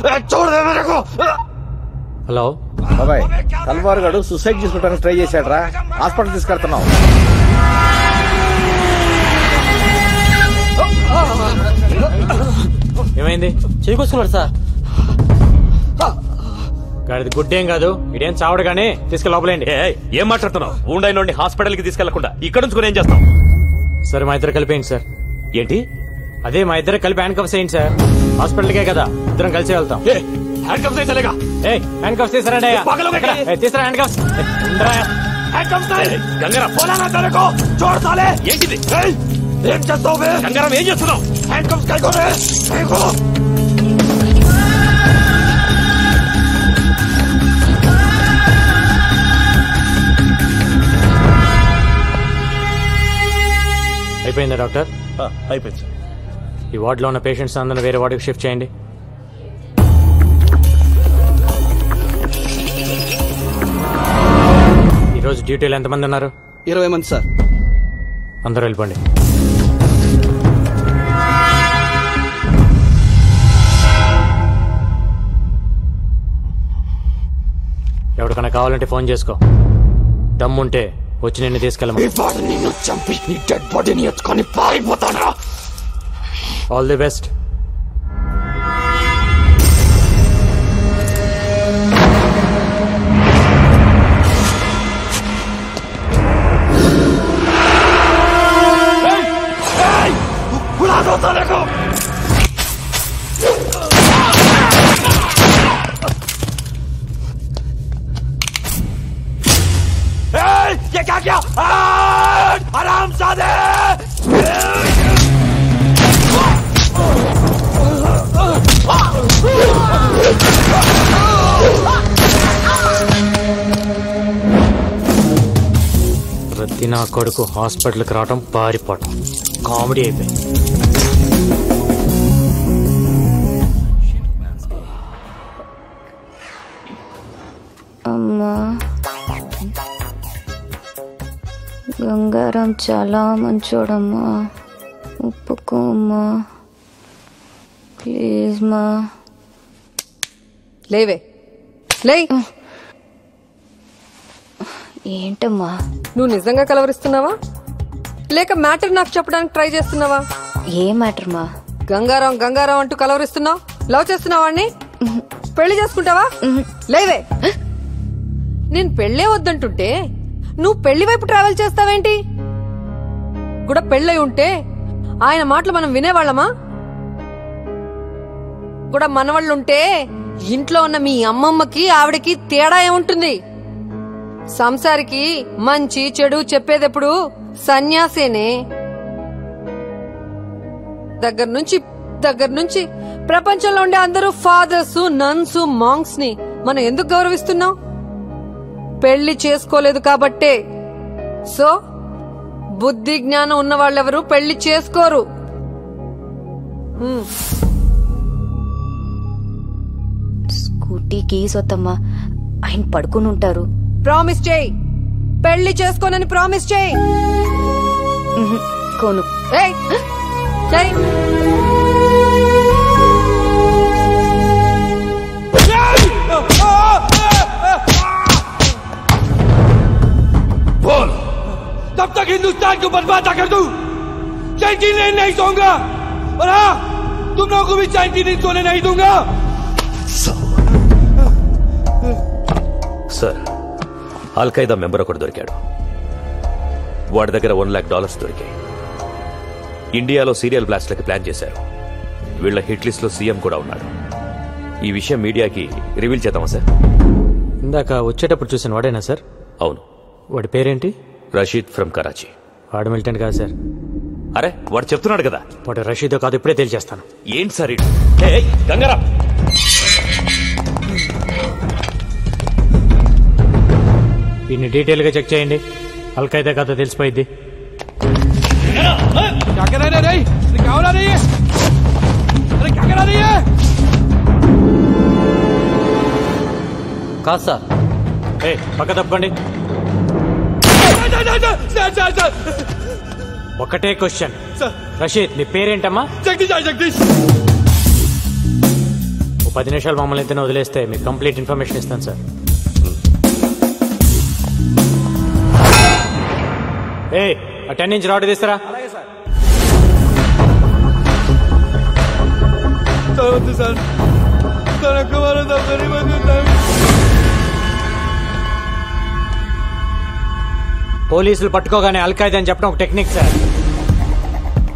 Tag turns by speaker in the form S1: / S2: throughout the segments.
S1: छोड़ दे मेरे को।
S2: హలో
S3: బాబాయ్, తల్వార్ గాడు సూసైడ్ చేసుకోవడానికి ట్రై చేశాడు రా, హాస్పిటల్ తీసుకెళ్తున్నావు.
S2: ఏమైంది?
S4: చేకొస్తున్నాడు సార్.
S2: గాడిది గుడ్డేం కాదు, ఇదేం చావడు గానీ తీసుకెళ్ళి లోపలేండి.
S5: ఏం మాట్లాడుతున్నావు? ఉండైన హాస్పిటల్ కి తీసుకెళ్లకుండా ఇక్కడ నుంచి ఏం చేస్తాం?
S2: సరే మా ఇద్దరు కలిపేయండి సార్.
S5: ఏంటి?
S2: అదే మా ఇద్దరు కలిపి హ్యాండ్ కప్స్ వేయండి సార్. హాస్పిటల్కే కదా, ఇద్దరం కలిసి వెళ్తాం.
S5: హ్యాండ్ కప్స్ వేసేలేగా?
S2: హ్యాండ్ కప్స్ తీసుకురండి. తీసుకురా హ్యాండ్ కప్స్.
S5: ఏంటిది?
S1: ఏం చేస్తావు?
S5: గంగారాం ఏం చేస్తున్నావు?
S1: హ్యాండ్ కప్స్ కైకోనే.
S2: అయిపోయిందా డాక్టర్?
S5: అయిపోయింది సార్.
S2: ఈ వార్డులో ఉన్న పేషెంట్స్ అందరిని వేరే వార్డుకి షిఫ్ట్ చేయండి. ఈరోజు డ్యూటీలో ఎంతమంది ఉన్నారు?
S4: 20 మంది సార్.
S2: అందరూ వెళ్ళిపోండి. ఎవరికైనా కావాలంటే ఫోన్ చేసుకో. దమ్ముంటే వచ్చి నిన్ను తీసుకెళ్ళమా.
S1: నిన్ను చంపి నీ డెడ్ బాడీని ఎత్తుకొని పారిపోతానా?
S2: All the best.
S1: ये क्या किया? हरामजादे!
S2: ప్రతి నా కొడుకు హాస్పిటల్కి రావటం, పారిపోవటం కామెడీ అయిపోయింది.
S6: అమ్మా, గంగారాం చాలా మంచోడమ్మా, ఒప్పుకోమ్మా ప్లీజ్ మా.
S7: లేవే, లే.
S6: ఏంటమ్మా?
S7: నువ్వు నిజంగా కలవరిస్తున్నావా లేక మ్యాటర్ నాకు చెప్పడానికి ట్రై చేస్తున్నావా?
S6: ఏ మ్యాటర్ మా?
S7: గంగారాం గంగారాం అంటూ కలవరిస్తున్నావు. లవ్ చేస్తున్నావా వాణ్ణి? పెళ్లి చేసుకుంటావా? లేవే. నేను పెళ్లే వద్దంటుంటే నువ్వు పెళ్లి వైపు ట్రావెల్ చేస్తావేంటి? కూడా పెళ్ళై ఉంటే ఆయన మాటలు మనం వినేవాళ్ళమా? కూడా మనవాళ్ళుంటే ఇంట్లో ఉన్న మీ అమ్మమ్మకి ఆవిడకి తేడా ఏముంటుంది? సంసారికి మంచి చెడు చెప్పేదెప్పుడు సన్యాసేనే. దగ్గర నుంచి ప్రపంచంలో ఉండే అందరూ ఫాదర్స్, నన్స్, మాంగ్స్ ని మనం ఎందుకు గౌరవిస్తున్నాం? పెళ్లి చేసుకోలేదు కాబట్టే. సో బుద్ధి జ్ఞానం ఉన్న వాళ్ళెవరు పెళ్లి చేసుకోరు.
S6: స్కూటీ కీస్ వద్దమ్మా, ఆయన పడుకుని ఉంటారు.
S7: ప్రామిస్ చేయి, పెళ్లి చేసుకోనని ప్రామిస్ చేయి.
S6: కోను.
S7: ఏయ్, చేయి.
S1: बोल, तब तक हिंदुस्तान को बर्बाद कर दूं। चैन की नींद नहीं सोऊंगा, और हाँ, तुम लोगों को भी चैन की नींद सोने नहीं दूंगा।
S5: సార్, అల్ఖైదా మెంబర్ ఒకటి దొరికాడు. వాడి దగ్గర $1 lakh దొరికాయి. ఇండియాలో సీరియల్ బ్లాస్ట్లకి ప్లాన్ చేశారు. వీళ్ళ హిట్ లిస్ట్ లో సీఎం కూడా ఉన్నాడు. ఈ విషయం మీడియాకి రివీల్ చేద్దామా సార్?
S2: ఇందాక వచ్చేటప్పుడు చూసిన వాడేనా సార్?
S5: అవును.
S2: వాడి పేరేంటి?
S5: రషీద్ ఫ్రమ్ కరాచీ.
S2: వాడు మిలిటెంట్ కాదు సార్.
S5: అరే, వాడు చెప్తున్నాడు కదా.
S2: వాడు రషీదో కాదు, ఇప్పుడే తేల్చేస్తాను.
S5: ఏంటి సార్ ఇది? గంగారా,
S2: దీన్ని డీటెయిల్ గా చెక్ చేయండి. అల్ఖైదా కథ తెలిసిపోయింది.
S4: కాదు సార్.
S2: పక్క తప్పండి. ఒకటే క్వశ్చన్. రషీద్, నీ పేరేంటమ్మా?
S1: జగదీష్.
S2: 10 నిమిషాలు మమ్మల్ని ఇద్దరిని వదిలేస్తే మీకు కంప్లీట్ ఇన్ఫర్మేషన్ ఇస్తాను సార్. ఏ ఆ 10 ఇంచ్ రాడ్ తీస్తారా?
S1: సార్
S2: పోలీసులు పట్టుకోగానే అల్ఖైదా అని చెప్పడం ఒక టెక్నిక్ సార్.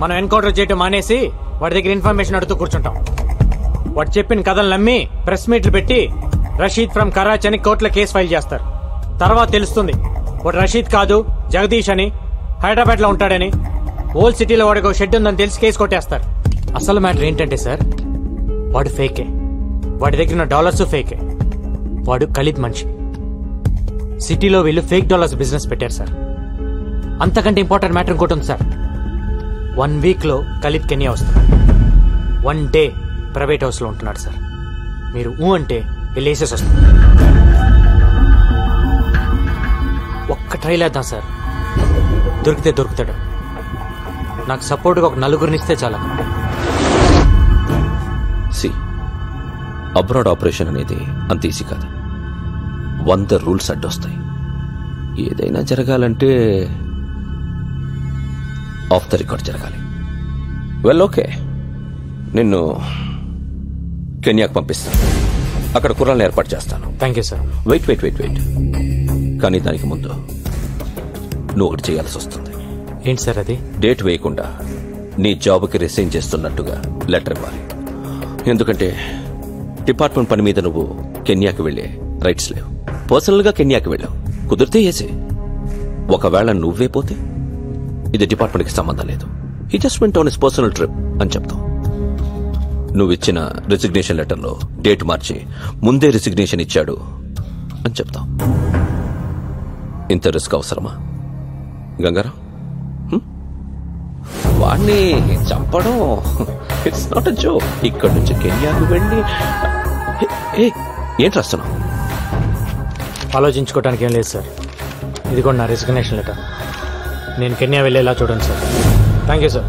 S2: మనం ఎన్కౌంటర్ చేయడం మానేసి వాడి దగ్గర ఇన్ఫర్మేషన్ అడుగుతూ కూర్చుంటాం. వాడు చెప్పిన కథలు నమ్మి ప్రెస్ మీట్లు పెట్టి రషీద్ ఫ్రమ్ కరాచీ అని కోర్టులో కేసు ఫైల్ చేస్తారు. తర్వాత తెలుస్తుంది వాడు రషీద్ కాదు జగదీష్ అని, హైదరాబాద్ లో ఉంటాడని. ఓల్డ్ సిటీలో వాడికి ఒక షెడ్ ఉందని తెలిసి కేసు కొట్టేస్తారు. అసలు మ్యాటర్ ఏంటంటే సార్, వాడు ఫేకే. వాడి దగ్గర ఉన్న డాలర్స్ ఫేకే. వాడు ఖలీద్ మనిషి. సిటీలో వీళ్ళు ఫేక్ డాలర్స్ బిజినెస్ పెట్టారు సార్. అంతకంటే ఇంపార్టెంట్ మ్యాటర్ ఇంకోటి ఉంది సార్. 1 వీక్ లో ఖలీద్ కెన్యా వస్తుంది. 1 డే ప్రైవేట్ హౌస్ లో ఉంటున్నాడు సార్. మీరు అంటే వెళ్ళేసేసి వస్తుంది. ఒక్క ట్రైల్ వేద్దాం సార్, దొరికితే దొరుకుతాడు. నాకు సపోర్ట్గా ఒక 4 ఇస్తే చాలా.
S5: అబ్రాడ్ ఆపరేషన్ అనేది అంత ఈజీ కాదు. 100 రూల్స్ అడ్డొస్తాయి. ఏదైనా జరగాలంటే ఆఫ్ ద రికార్డ్ జరగాలి. వెల్ ఓకే, నిన్ను కెన్యాకు పంపిస్తాను. అక్కడ కుర్రాలను ఏర్పాటు చేస్తాను.
S2: Thank you sir.
S5: వెయిట్. కానీ దానికి ముందు నువ్వు ఒకటి చేయాల్సి వస్తుంది.
S2: ఏంటి సార్ అది?
S5: డేట్ వేయకుండా నీ జాబ్కి రిసైన్ చేస్తున్నట్టుగా లెటర్ ఇవ్వాలి. ఎందుకంటే డిపార్ట్మెంట్ పని మీద నువ్వు కెన్యాకి వెళ్లే రైట్స్ లేవు. పర్సనల్ గా కెన్యాకి వెళ్ళావు, కుదిరితే ఏసే. ఒకవేళ నువ్వే పోతే ఇది డిపార్ట్మెంట్ కి సంబంధం లేదు. He just went on his personal trip అని చెప్తావు. నువ్వు ఇచ్చిన రిజిగ్నేషన్ లెటర్లో డేట్ మార్చి ముందే రిజిగ్నేషన్ ఇచ్చాడు అని చెప్తావు. ఇంత రిస్క్ అవసరమా గంగారాం? వాణ్ణి చంపడం ఇట్స్ నాట్ అ జోక్. ఇక్కడ నుంచి కెన్యాకు వెళ్ళి ఏంటి రాస్తున్నావు?
S2: ఆలోచించుకోవడానికి ఏం లేదు సార్. ఇది కూడా నా రిజిగ్నేషన్ లెటర్. నేను కెన్యా వెళ్ళేలా చూడండి సార్. Thank you sir.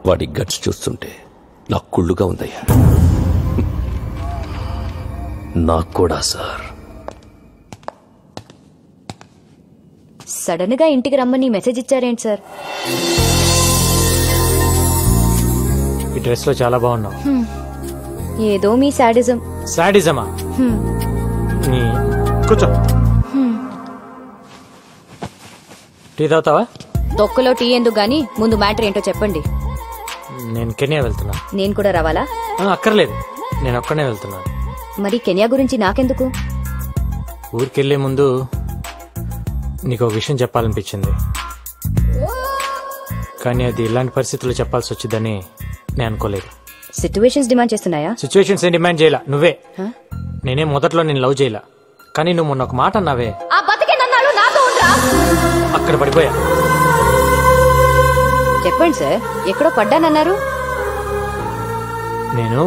S5: వాడి గట్స్ చూస్తుంటే నాకు కుళ్ళుగా ఉందయ్యా. నాకు కూడా సార్.
S6: సడన్ గా ఇంటికి రమ్మని మెసేజ్ ఇచ్చారేంటి సార్?
S2: ఈ డ్రెస్ లో చాలా బాగున్నావు.
S6: ఏదో మీ సాడిజం.
S2: సాడిజమా? కూర్చో. టీ తాగుతావా?
S6: తొక్కలో టీ ఎందుకు గానీ ముందు మ్యాటర్ ఏంటో చెప్పండి.
S2: నేను కెన్యా వెళ్తున్నా.
S6: నేను కూడా రావాలా?
S2: అక్కర్లేదు, నేను ఒక్కనే వెళ్తున్నాను.
S6: మరి కెన్యా గురించి నాకెందుకు?
S2: ఊరికెళ్లే ముందు నీకు ఒక విషయం చెప్పాలనిపించింది. కానీ అది ఇలాంటి పరిస్థితుల్లో చెప్పాల్సి వచ్చిందని నేను అనుకోలేదు.
S6: సిచ్యువేషన్స్ డిమాండ్ చేస్తున్నాయా?
S2: సిచ్యువేషన్స్ ఏం డిమాండ్ చేయలా. నువ్వే. నేనే మొదట్లో నేను లవ్ చేయలా, కానీ నువ్వు మొన్న ఒక మాట అన్నావే, అక్కడ పడిపోయా.
S6: చెప్పండి సార్, ఎక్కడో పడ్డానన్నారు.
S2: నేను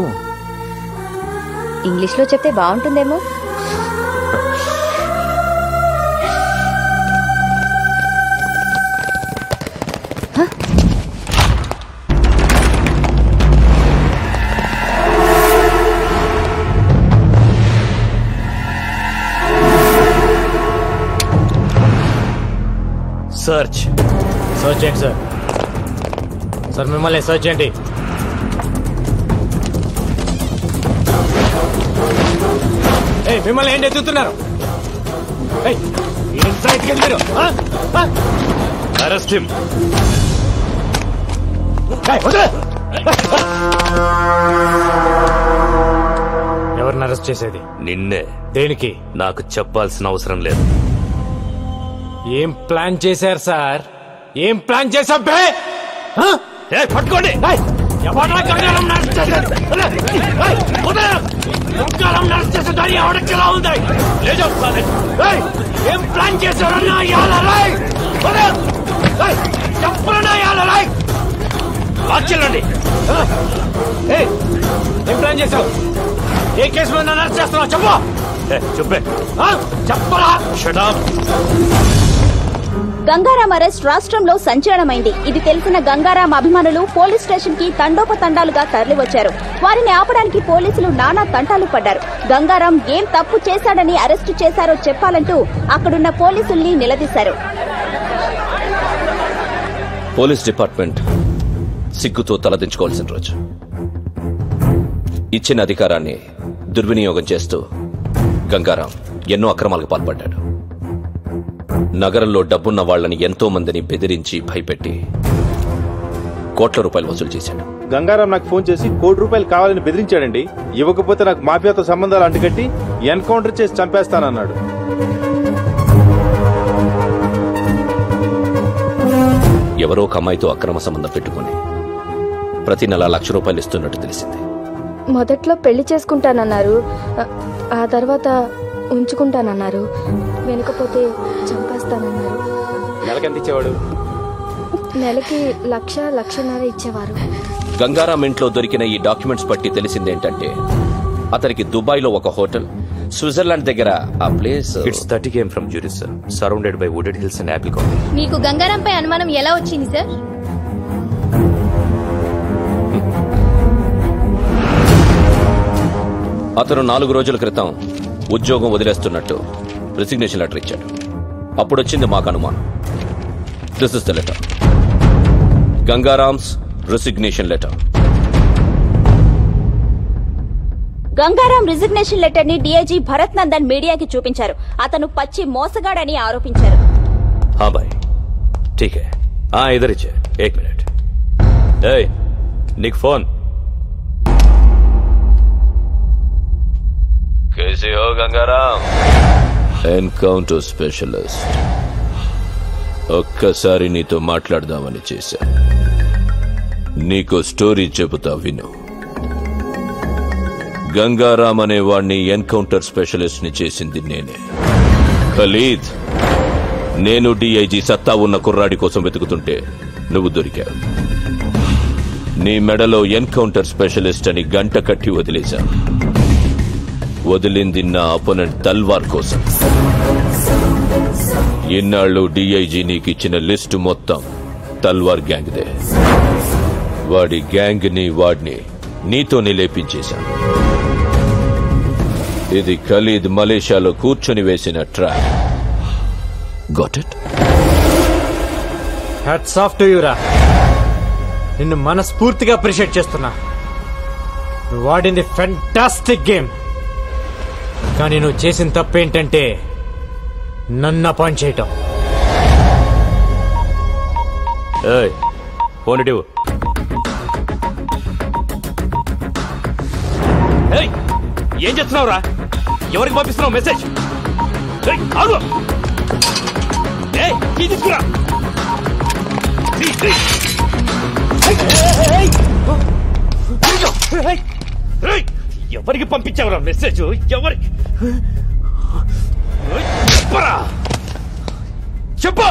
S6: ఇంగ్లీష్ లో చెప్తే బాగుంటుందేమో.
S2: సర్చ్ చేయండి సార్. సార్ మిమ్మల్ని సర్చ్ చేయండి. మిమ్మల్ని ఏంటి ఎత్తుతున్నారు?
S5: Arrest him.
S2: ఎవరిని అరెస్ట్ చేసేది?
S5: నిన్నే.
S2: దేనికి?
S5: నాకు చెప్పాల్సిన అవసరం లేదు.
S2: ఏం ప్లాన్ చేశారు సార్? ఏం ప్లాన్ చేశా?
S5: పట్టుకోండి.
S2: ఏం ప్లాన్ చేశారు? ఏం ప్లాన్ చేశావు? ఏ కేసు మీద నన్ను అరెస్ట్ చేస్తున్నావు? చెప్పు.
S5: చెప్పే.
S2: చెప్పరా?
S5: Shut up.
S8: గంగారాం అరెస్ట్ రాష్ట్రంలో సంచలనమైంది. ఇది తెలిసిన గంగారాం అభిమానులు పోలీస్ స్టేషన్ కి తండోపతండాలుగా తరలివచ్చారు. వారిని ఆపడానికి పోలీసులు నానా తంటాలు పడ్డారు. గంగారాం ఏం తప్పు చేశాడని అరెస్టు చేశారో చెప్పాలంటూ అక్కడున్న పోలీసుల్ని నిలదీశారు.
S5: పోలీస్ డిపార్ట్మెంట్ సిగ్గుతో తలదించుకోవాల్సిన రోజు. ఇచ్చిన అధికారాన్ని దుర్వినియోగం చేస్తూ గంగారాం ఎన్నో అక్రమాలకు పాల్పడ్డాడు. నగరంలో డబ్బున్న వాళ్లని ఎంతో మందిని బెదిరించి భయపెట్టి కోట్ల రూపాయలు వసూలు చేశాడు.
S9: గంగారాం నాకు ఫోన్ చేసి ₹1,00,00,000 కావాలని బెదిరించాడండి. ఇవ్వకపోతే నాకు మాఫియాతో సంబంధాలు అంటుకట్టి ఎన్కౌంటర్ చేసి చంపేస్తానన్నాడు.
S5: ఎవరో ఒక అమ్మాయితో అక్రమ సంబంధం పెట్టుకుని ప్రతి నెల ₹1,00,000 ఇస్తున్నట్టు తెలిసింది.
S10: మొదట్లో పెళ్లి చేసుకుంటానన్నారు, ఆ తర్వాత ఉంచుకుంటానన్నారు, వెనుకపోతే చంపేస్తానన్నారు.
S9: నెలకెంత ఇచ్చేవాడు?
S10: నెలకి 1,00,000-1,50,000 ఇచ్చేవారు.
S5: గంగారాం ఇంట్లో దొరికిన ఈ డాక్యుమెంట్స్ బట్టి తెలిసిందేంటంటే అతనికి దుబాయ్ లో ఒక హోటల్, స్విట్జర్లాండ్ దగ్గర ఆ place.
S11: It's 30 km from Zurich, sir. Surrounded by wooded hills and apple colony.
S10: మీకు గంగారాంపై అనుమానం ఎలా వచ్చింది సార్?
S5: అతను 4 రోజుల క్రితం ఉద్యోగం వదిలేస్తున్నట్టు రిసిగ్నేషన్ లెటర్ ఇచ్చాడు. అప్పుడొచ్చింది మాకు అనుమానం. This is the letter, Gangaram's resignation letter.
S8: Gangaram resignation letter ని డీఐజీ భరత్ నందన్ మీడియాకి చూపించారు. అతను పచ్చి మోసగాడని ఆరోపించారు.
S11: हाँ भाई ठीक है, हाँ इधर ही 1 मिनट. ఏయ్ నీకు ఫోన్.
S5: कैसे हो गंगाराम? Encounter specialist. ఒక్కసారి నీతో మాట్లాడదామని చేశా. నీకు స్టోరీ చెబుతా విను. గంగారాం అనే వాణ్ణి ఎన్కౌంటర్ స్పెషలిస్ట్ ని చేసింది నేనే. ఖలీద్, నేను డిఐజీ సత్తా ఉన్న కుర్రాడి కోసం వెతుకుతుంటే నువ్వు దొరికావు. నీ మెడలో ఎన్కౌంటర్ స్పెషలిస్ట్ అని గంట కట్టి వదిలేశా. వదిలింది నా అపోనెంట్ తల్వార్ కోసం. ఇన్నాళ్ళు డిఐజీ నీకిచ్చిన లిస్టు మొత్తం తల్వార్ గ్యాంగ్దే. వాడి గ్యాంగ్ ని వాడిని నీతోనే లేపించేశాను. ఇది ఖలీద్ మలేషియాలో కూర్చొని వేసిన trap. Got it?
S2: Hats off to you రా. నిన్ను మనస్ఫూర్తిగా అప్రిషియేట్ చేస్తున్నా. నువ్వు వాడింది ఫెంటాస్టిక్ గేమ్. కానీ నువ్వు చేసిన తప్పేంటంటే నన్ను అపాయింట్ చేయటం.
S11: ఏయ్ ఫోన్ ఇటు. ఏయ్ ఏం చేస్తున్నావురా? ఎవరికి పంపిస్తున్నావు మెసేజ్? ఏయ్ ఆగు. ఏయ్ కీ తీసుకురా. ఎవరికి పంపించావురా మెసేజ్? ఎవరికి చెప్పు.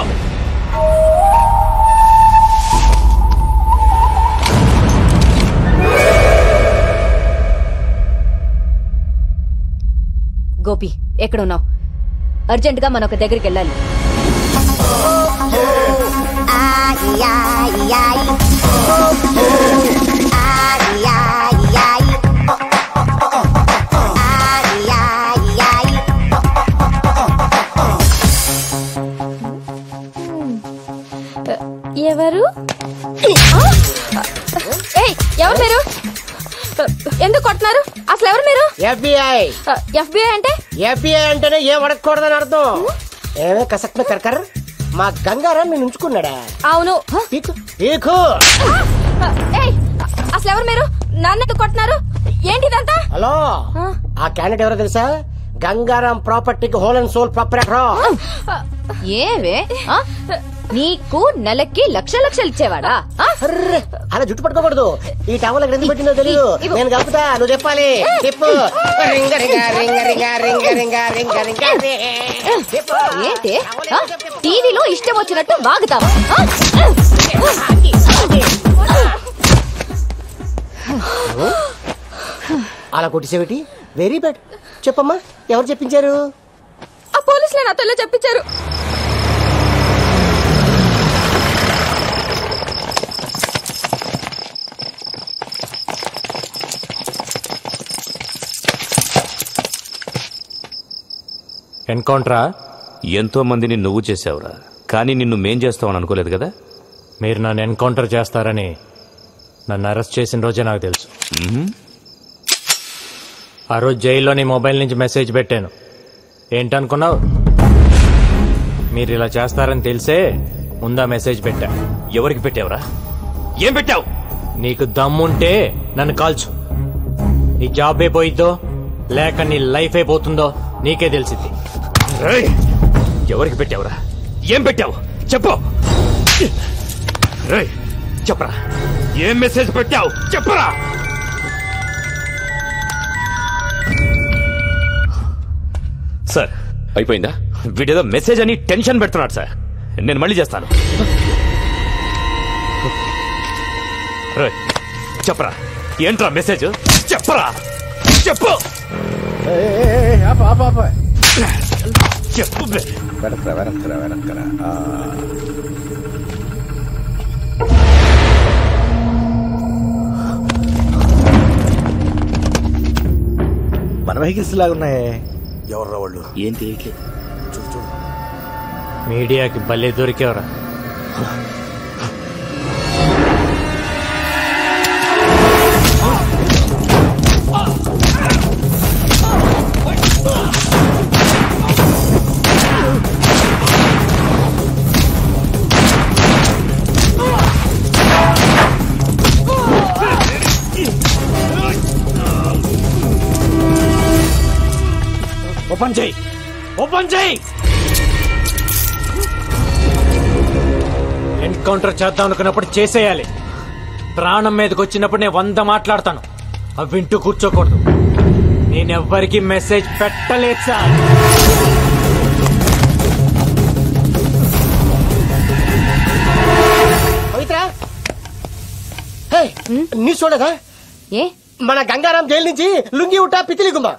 S6: గోపి ఎక్కడున్నావు? అర్జెంట్ గా మనం ఒక దగ్గరికి వెళ్ళాలి.
S10: ఎవరు? ఎవరు మీరు? ఎందుకు కొడుతున్నారు? అసలు ఎవరు మీరు?
S12: FBI.
S10: FBI అంటే?
S12: FBI అంటేనే ఏం అడగకూడదని అర్థం. ఏమే కసక్ మే కర్కర్. మా గంగారాం నేను ఉంచుకున్నాడా?
S10: అవును.
S8: అసలు ఎవరు మీరు? నన్ను కొట్టినారు ఏంటిదంతా?
S12: హలో, ఆ క్యాండిడేట్ ఎవరో తెలుసా? గంగారాం ప్రాపర్టీకి హోల్ అండ్ సోల్ ప్రాపరేటర్.
S6: ఏవే నీకు నెలకి లక్షలు ఇచ్చేవాడా?
S12: అలా జుట్టు పట్టుకోకూడదు. ఈ టవల్ ఎక్కడ పెట్టిందో తెలియదు. నేను కలుపుతా, నువ్వు చెప్పాలి. చెప్పు.
S6: ఏంటి టీవీలో ఇష్టం వచ్చినట్టు వాగుతావా?
S12: అలా కొట్టిసేవిటి? Very bad. చెప్పమ్మా, ఎవరు చెప్పించారు?
S7: ఆ పోలీసులే నాతో చెప్పించారు.
S2: ఎన్కౌంటరా?
S5: ఎంతో మందిని నువ్వు చేసావురా, కానీ నిన్ను మేం చేస్తావని అనుకోలేదు కదా.
S2: మీరు నన్ను ఎన్కౌంటర్ చేస్తారని నన్ను అరెస్ట్ చేసిన రోజే నాకు తెలుసు. ఆ రోజు జైల్లో నీ మొబైల్ నుంచి మెసేజ్ పెట్టాను. ఏంటనుకున్నావు? మీరు ఇలా చేస్తారని తెలిసే ముందా మెసేజ్ పెట్టా.
S5: ఎవరికి పెట్టావురా? ఏం పెట్టావు?
S2: నీకు దమ్ముంటే నన్ను కాల్చు. నీ జాబ్ అయిపోయిద్దో లేక నీ లైఫ్ అయిపోతుందో నీకే తెలిసింది.
S5: ఎవరికి పెట్టావురా? ఏం పెట్టావు చెప్పు. చెప్పరా, ఏం మెసేజ్ పెట్టావు చెప్పరా. సార్ అయిపోయిందా? వీడేదో మెసేజ్ అని టెన్షన్ పెడుతున్నాడు సార్. నేను మళ్ళీ చేస్తాను. చెప్పరా, ఏంట్రా మెసేజ్ చెప్పరా, చెప్పు చెప్పు.
S3: వెనక్కరా. మన వెహికల్స్ లాగా ఉన్నాయే. ఎవర్రా వాళ్ళు?
S11: ఏం తెలియట్లేదు.
S3: చూడు.
S2: మీడియాకి భలే దొరికేవరా. ఓపెన్ చేయి. ఎన్కౌంటర్ చేద్దాం అనుకున్నప్పుడు చేసేయాలి. ప్రాణం మీదకి వచ్చినప్పుడు నేను 100 మాట్లాడతాను. అవి వింటూ కూర్చోకూడదు. నేనెవ్వరికి మెసేజ్ పెట్టలేదు సార్.
S12: న్యూస్ చూడదా?
S6: ఏ
S12: మన గంగారాం జైలు నుంచి లుంగి ఉట్టా పితిలి గుమ్మ.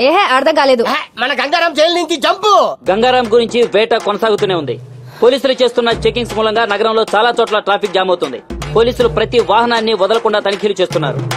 S6: ఏహే అర్థం కాలేదు.
S12: మన గంగారాం జైలు నుంచి జంపు.
S4: గంగారాం గురించి వేట కొనసాగుతూనే ఉంది. పోలీసులు చేస్తున్న చెకింగ్స్ మూలంగా నగరంలో చాలా చోట్ల ట్రాఫిక్ జామ్ అవుతుంది. పోలీసులు ప్రతి వాహనాన్ని వదలకుండా తనిఖీలు చేస్తున్నారు.